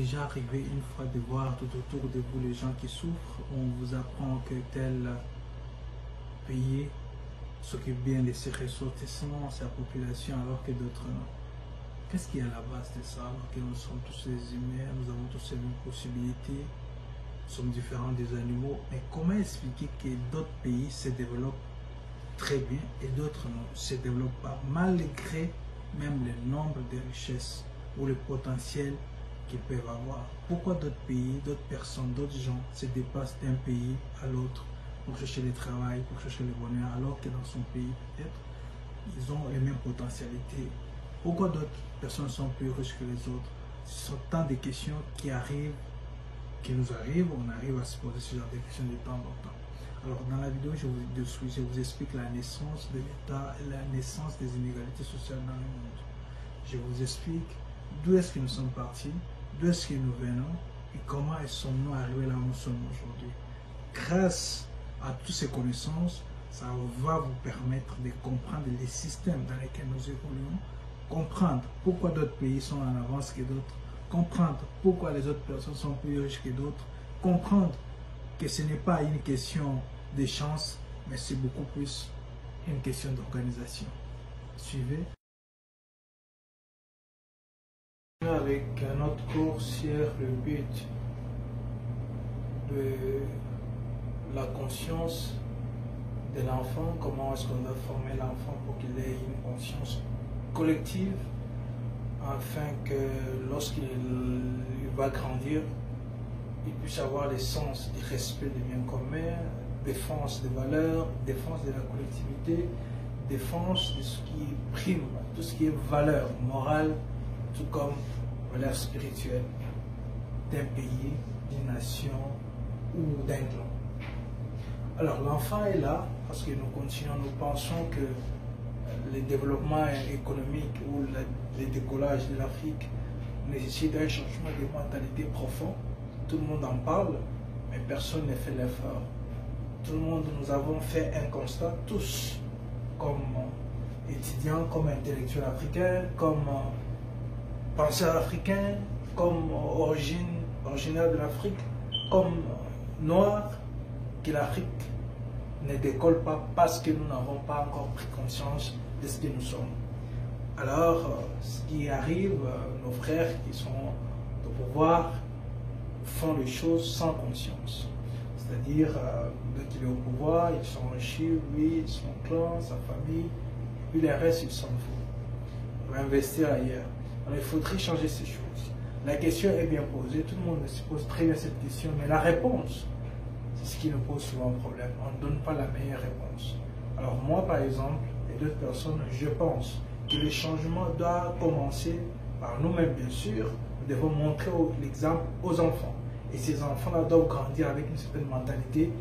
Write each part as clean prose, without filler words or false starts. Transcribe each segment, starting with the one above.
déjà arrivé une fois de voir tout autour de vous les gens qui souffrent? On vous apprend que tel pays s'occupe bien de ses ressortissants, sa population, alors que d'autres non. Qu'est-ce qui est à la base de ça? Alors que nous sommes tous des humains, nous avons tous les mêmes possibilités, nous sommes différents des animaux. Mais comment expliquer que d'autres pays se développent très bien et d'autres ne se développent pas, malgré même le nombre de richesses ou le potentiel qu'ils peuvent avoir? Pourquoi d'autres pays, d'autres personnes, d'autres gens se déplacent d'un pays à l'autre pour chercher le travail, pour chercher le bonheur, alors que dans son pays, peut-être, ils ont les mêmes potentialités? Pourquoi d'autres personnes sont plus riches que les autres? Ce sont tant de questions qui arrivent, qui nous arrivent, on arrive à se poser ce genre de questions de temps en temps. Alors, dans la vidéo, je vous explique la naissance de l'État et la naissance des inégalités sociales dans le monde. Je vous explique d'où est-ce que nous sommes partis, d'où est-ce que nous venons et comment sommes-nous arrivés là où nous sommes aujourd'hui. Grâce à toutes ces connaissances, ça va vous permettre de comprendre les systèmes dans lesquels nous évoluons, comprendre pourquoi d'autres pays sont en avance que d'autres, comprendre pourquoi les autres personnes sont plus riches que d'autres, comprendre que ce n'est pas une question de chance, mais c'est beaucoup plus une question d'organisation. Suivez. Avec notre cours sur le but de la conscience de l'enfant, comment est-ce qu'on doit former l'enfant pour qu'il ait une conscience collective, afin que lorsqu'il va grandir, il puisse avoir le sens du respect des biens communs, défense des valeurs, défense de la collectivité, défense de ce qui prime, tout ce qui est valeur morale, tout comme valeur spirituelle d'un pays, d'une nation ou d'un clan. Alors l'enfant est là parce que nous continuons, nous pensons que le développement économique ou le décollage de l'Afrique nécessite un changement de mentalité profond. Tout le monde en parle, mais personne ne fait l'effort. Tout le monde, nous avons fait un constat, tous, comme étudiants, comme intellectuels africains, comme penseurs africains, comme originaires de l'Afrique, comme noirs, que l'Afrique ne décolle pas parce que nous n'avons pas encore pris conscience de ce que nous sommes. Alors, ce qui arrive, nos frères qui sont au pouvoir font les choses sans conscience. C'est-à-dire, dès qu'il est au pouvoir, ils sont enrichis, lui, son clan, sa famille, puis le reste, ils s'en foutent. On va investir ailleurs. Alors, il faudrait changer ces choses. La question est bien posée, tout le monde se pose très bien cette question, mais la réponse, c'est ce qui nous pose souvent problème. On ne donne pas la meilleure réponse. Alors moi, par exemple, et d'autres personnes, je pense que le changement doit commencer par nous-mêmes, bien sûr. Nous devons montrer l'exemple aux enfants. Et ces enfants-là doivent grandir avec une certaine mentalité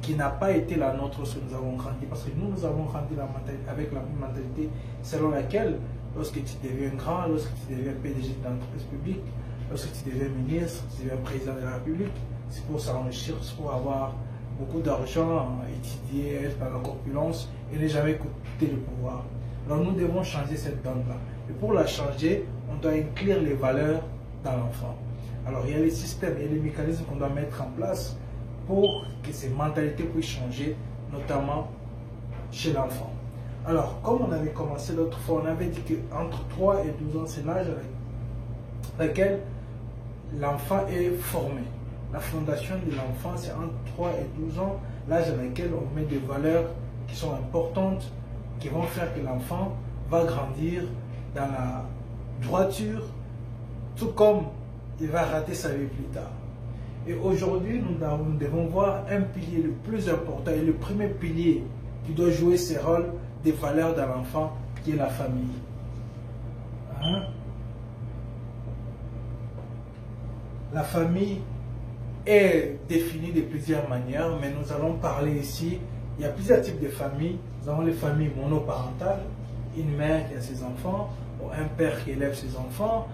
qui n'a pas été la nôtre lorsque nous avons grandi. Parce que nous avons grandi avec la même mentalité selon laquelle, lorsque tu deviens grand, lorsque tu deviens PDG d'entreprise publique, lorsque tu deviens ministre, tu deviens président de la République, c'est pour s'enrichir, c'est pour avoir beaucoup d'argent, étudier, être dans la corpulence et ne jamais coûter le pouvoir. Alors nous devons changer cette donne-là. Et pour la changer, on doit inclure les valeurs dans l'enfant. Alors il y a les systèmes, il y a les mécanismes qu'on doit mettre en place pour que ces mentalités puissent changer, notamment chez l'enfant. Alors, comme on avait commencé l'autre fois, on avait dit qu'entre 3 et 12 ans, c'est l'âge avec lequel l'enfant est formé. La fondation de l'enfant, c'est entre 3 et 12 ans, l'âge avec lequel on met des valeurs qui sont importantes, qui vont faire que l'enfant va grandir dans la droiture, tout comme il va rater sa vie plus tard. Et aujourd'hui, nous devons voir un pilier le plus important et le premier pilier qui doit jouer ce rôle des valeurs de l'enfant, qui est la famille. La famille est définie de plusieurs manières, mais nous allons parler ici. Il y a plusieurs types de familles. Nous avons les familles monoparentales, une mère qui a ses enfants, ou un père qui élève ses enfants.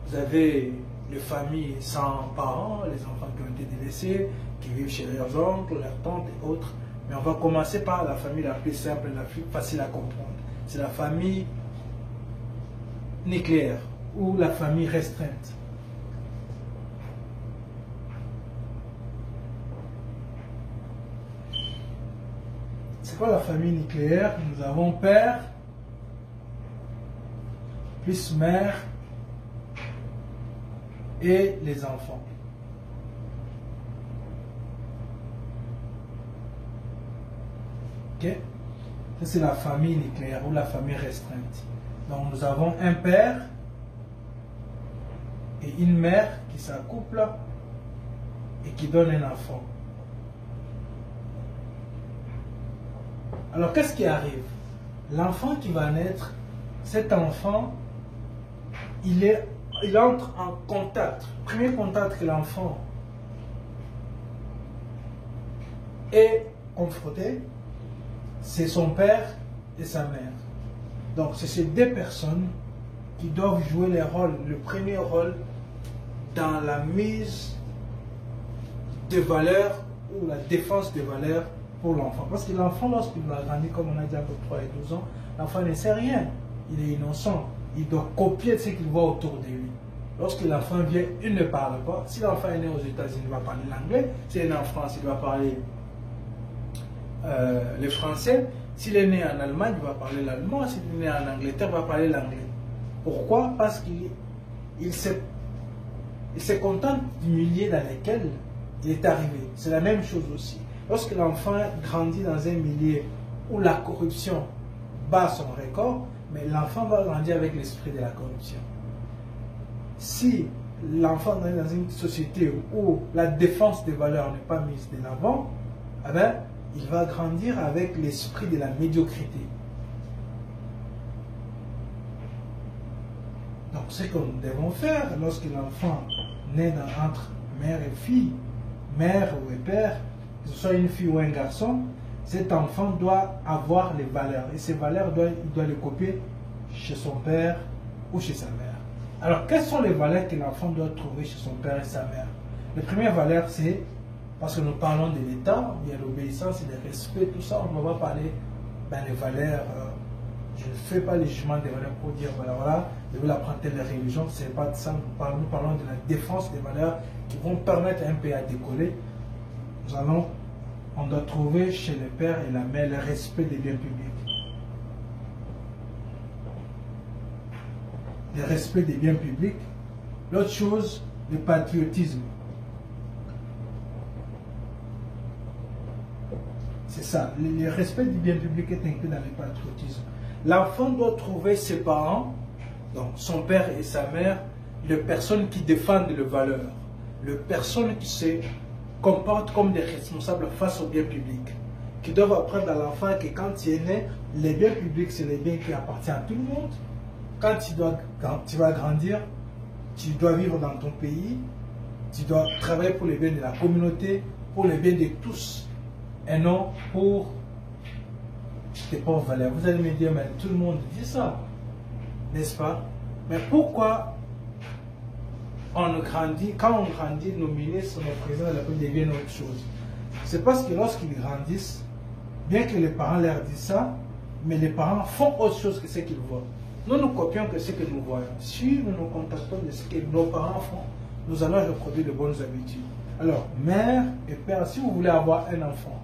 Vous avez les familles sans parents, les enfants qui ont été délaissés, qui vivent chez leurs oncles, leurs tantes et autres. Mais on va commencer par la famille la plus simple, la plus facile à comprendre. C'est la famille nucléaire ou la famille restreinte. quoi la famille nucléaire? Nous avons père, plus mère et les enfants. Ok? Ça, c'est la famille nucléaire ou la famille restreinte. Donc, nous avons un père et une mère qui s'accouplent et qui donnent un enfant. Alors, qu'est-ce qui arrive? L'enfant qui va naître, cet enfant, il entre en contact. Le premier contact que l'enfant est confronté, c'est son père et sa mère. Donc, c'est ces deux personnes qui doivent jouer les rôles, le premier rôle dans la mise de valeurs ou la défense des valeurs pour l'enfant. Parce que l'enfant, lorsqu'il va grandir, comme on a dit entre 3 et 12 ans, l'enfant ne sait rien. Il est innocent. Il doit copier ce qu'il voit autour de lui. Lorsque l'enfant vient, il ne parle pas. Si l'enfant est né aux États-Unis, il va parler l'anglais. S'il est né en France, il va parler le français. S'il est né en Allemagne, il va parler l'allemand. S'il est né en Angleterre, il va parler l'anglais. Pourquoi? Parce qu'il se contente du milieu dans lequel il est arrivé. C'est la même chose aussi. Lorsque l'enfant grandit dans un milieu où la corruption bat son record, mais l'enfant va grandir avec l'esprit de la corruption. Si l'enfant est dans une société où la défense des valeurs n'est pas mise de l'avant, eh bien, il va grandir avec l'esprit de la médiocrité. Donc, ce que nous devons faire lorsque l'enfant naît entre mère et fille, mère ou père, que ce soit une fille ou un garçon, cet enfant doit avoir les valeurs. Et ces valeurs, il doit les copier chez son père ou chez sa mère. Alors, quelles sont les valeurs que l'enfant doit trouver chez son père et sa mère? La première valeur, c'est, parce que nous parlons de l'État, il y a l'obéissance et le respect, tout ça, on ne va pas parler des valeurs. Je ne fais pas les jugements des valeurs pour dire, voilà, je vais l'apprendre telle religion. Ce n'est pas de ça, nous parlons de la défense des valeurs qui vont permettre à un pays à décoller. On doit trouver chez le père et la mère le respect des biens publics. Le respect des biens publics. L'autre chose, le patriotisme. C'est ça, le respect du bien public est inclus dans le patriotisme. L'enfant doit trouver ses parents, donc son père et sa mère, les personnes qui défendent les valeurs, les personnes qui se comportent comme des responsables face aux biens publics, qui doivent apprendre à l'enfant que quand il est né, les biens publics, c'est les biens qui appartiennent à tout le monde. Quand tu vas grandir, tu dois vivre dans ton pays, tu dois travailler pour les biens de la communauté, pour les biens de tous, et non pour tes propres valeurs. Vous allez me dire, mais tout le monde dit ça, n'est-ce pas? Mais pourquoi quand on grandit, nos ministres, nos présidents, deviennent autre chose? C'est parce que lorsqu'ils grandissent, bien que les parents leur disent ça, mais les parents font autre chose que ce qu'ils voient. Nous copions que ce que nous voyons. Si nous nous contactons de ce que nos parents font, nous allons reproduire de bonnes habitudes. Alors, mère et père, si vous voulez avoir un enfant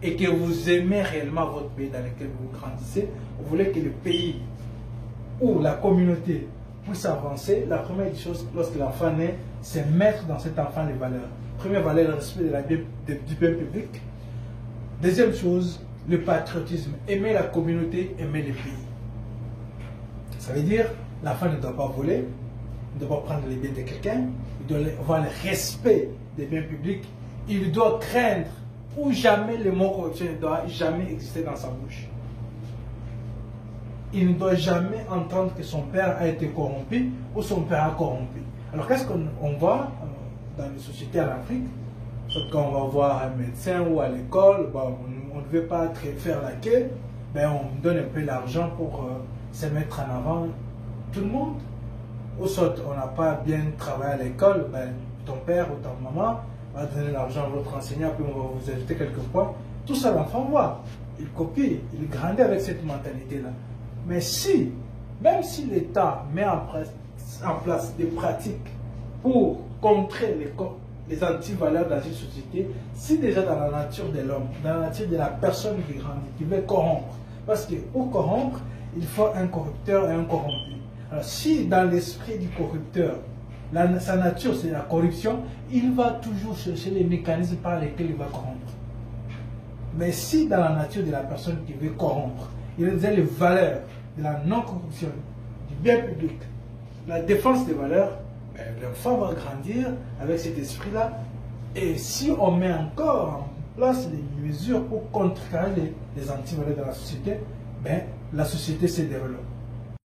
et que vous aimez réellement votre pays dans lequel vous grandissez, vous voulez que le pays ou la communauté puisse avancer, la première chose lorsque l'enfant naît, c'est mettre dans cet enfant les valeurs. Première valeur, le respect du bien public. Deuxième chose, le patriotisme. Aimer la communauté, aimer le pays. Ça veut dire, l'enfant ne doit pas voler, ne doit pas prendre les biens de quelqu'un, il doit avoir le respect des biens publics, il doit craindre ou jamais le mot corruption ne doit jamais exister dans sa bouche. Il ne doit jamais entendre que son père a été corrompu ou son père a corrompu. Alors qu'est-ce qu'on voit dans les sociétés en Afrique? Quand on va voir un médecin ou à l'école, on ne veut pas faire la queue, on donne un peu d'argent pour se mettre en avant tout le monde. Ou soit on n'a pas bien travaillé à l'école, ton père ou ta maman va donner l'argent à votre enseignant, puis on va vous ajouter quelques points. Tout ça, l'enfant voit. Il copie, il grandit avec cette mentalité-là. Mais même si l'État met en place des pratiques pour contrer les antivaleurs dans une société, si déjà dans la nature de l'homme, dans la nature de la personne qui grandit, qui veut corrompre, parce que pour corrompre, il faut un corrupteur et un corrompu. Alors si dans l'esprit du corrupteur, sa nature c'est la corruption, il va toujours chercher les mécanismes par lesquels il va corrompre. Mais si dans la nature de la personne qui veut corrompre, il a les valeurs de la non-corruption, du bien public, la défense des valeurs, l'enfant va grandir avec cet esprit-là. Et si on met encore en place des mesures pour contrecarrer les antivaleurs dans la société, la société se développe.